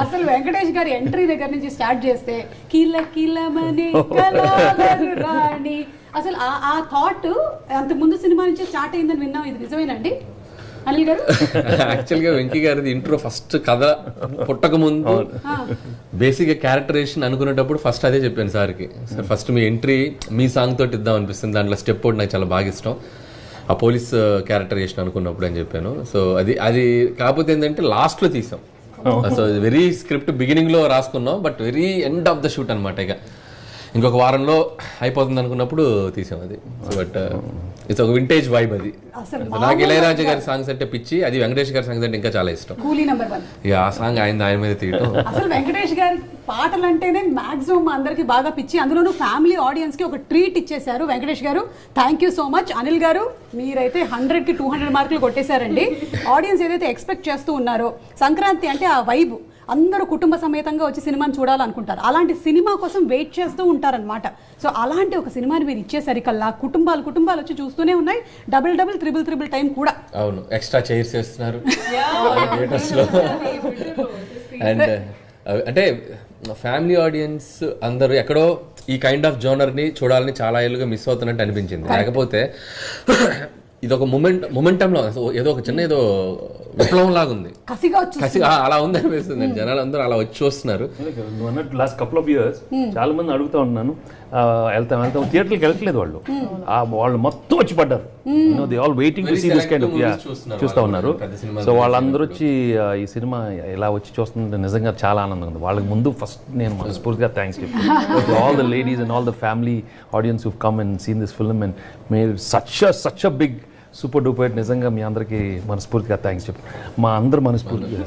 అసలు వెంకటేష్ గారి ఎంట్రీ దగ్గర నుంచి స్టార్ట్ చేస్తే కిల కిలమనే కలాలరు రాణి, అసలు ఆ థాట్ అంత ముందు సినిమా నుంచి స్టార్ట్ అయిందని విన్నాం, ఇది నిజమేనండి అనిల్ గారు? యాక్చువల్గా వెంకీ గారిది ఇంట్రో ఫస్ట్ కథ పుట్టక ముందు బేసిక్గా క్యారెక్టరేషన్ అనుకునేటప్పుడు ఫస్ట్ అదే చెప్పాను సార్కి, సార్ ఫస్ట్ మీ ఎంట్రీ మీ సాంగ్ తోటి ఇద్దాం అనిపిస్తుంది, దాంట్లో స్టెప్ ఒకటి నాకు చాలా బాగా ఇష్టం, ఆ పోలీస్ క్యారెక్టరేషన్ అనుకున్నప్పుడు అని చెప్పాను. సో అది కాకపోతే ఏంటంటే లాస్ట్లో తీసాం. సో వెరీ స్క్రిప్ట్ బిగినింగ్లో రాసుకున్నాం, but very end of the shoot అనమాట. ఇక ఇంకొక వారంలో అయిపోతుంది అనుకున్నప్పుడు తీసాం అది. బట్ ఇట్స్ ఒక వింటేజ్ వైబ్ అది. నాకు ఇళయరాజా గారి సాంగ్స్ అంటే పిచ్చి, అది వెంకటేష్ గారి సాంగ్స్ అంటే ఇంకా చాలా ఇష్టం. కూలీ నెంబర్ 1 ఇక ఆ సాంగ్ ఆయన మీద తీయటం. అసలు వెంకటేష్ గారి పాటలు అంటేనే మాక్సిమం అందరికి బాగా పిచ్చి, అందులోనూ ఫ్యామిలీ ఆడియన్స్ కి ఒక ట్రీట్ ఇచ్చేశారు వెంకటేష్ గారు. Thank you so much. Anil గారు మీరైతే 100కి 200 మార్కులు కొట్టేశారండి. ఆడియన్స్ ఏదైతే ఎక్స్పెక్ట్ చేస్తూ ఉన్నారో, సంక్రాంతి అంటే ఆ వైబ్, అందరూ కుటుంబ సమేతంగా వచ్చి సినిమాని చూడాలనుకుంటారు, అలాంటి సినిమా కోసం వెయిట్ చేస్తూ ఉంటారనమాట. సో అలాంటి ఒక సినిమాని మీరు ఇచ్చేసరికల్లా కుటుంబాలు వచ్చి చూస్తూనే ఉన్నాయి, డబుల్ ట్రిపుల్ టైం కూడా. అవును, ఎక్స్ట్రా చైర్స్ వేస్తున్నారు థియేటర్స్ లో. అండ్ అంటే ఫ్యామిలీ ఆడియన్స్ అందరూ ఎక్కడో ఈ కైండ్ ఆఫ్ జోనర్ని చూడాలని చాలా ఏళ్ళుగా మిస్ అవుతున్నట్టు అనిపించింది. లేకపోతే ఇది ఒక మొమెంటంలో ఏదో ఒక చిన్న ఏదో విప్లవం లాగా ఉంది, కసిగా అలా ఉంది అనిపిస్తుంది. జనాలు అందరూ అలా వచ్చి చూస్తున్నారు. లాస్ట్ కపుల్ ఆఫ్ ఇయర్స్ చాలా మంది అడుగుతా ఉన్నాను, వెళ్తాం థియేటర్కి వెళ్ళట్లేదు వాళ్ళు మొత్తం వచ్చి పడ్డారు. They all waiting to see this kind of చూస్తూ ఉన్నారు. సో వాళ్ళందరూ వచ్చి ఈ సినిమా ఇలా వచ్చి చూస్తుంటే నిజంగా చాలా ఆనందంగా ఉంది. వాళ్ళకి ముందు ఫస్ట్ నేను మనస్ఫూర్తిగా థ్యాంక్స్ చెప్తాను all the ladies and all the family audience who come and seen this film and made such a big super duper. నిజంగా మీ అందరికీ మనస్ఫూర్తిగా థ్యాంక్స్ చెప్పు, మా అందరు మనస్ఫూర్తిగా.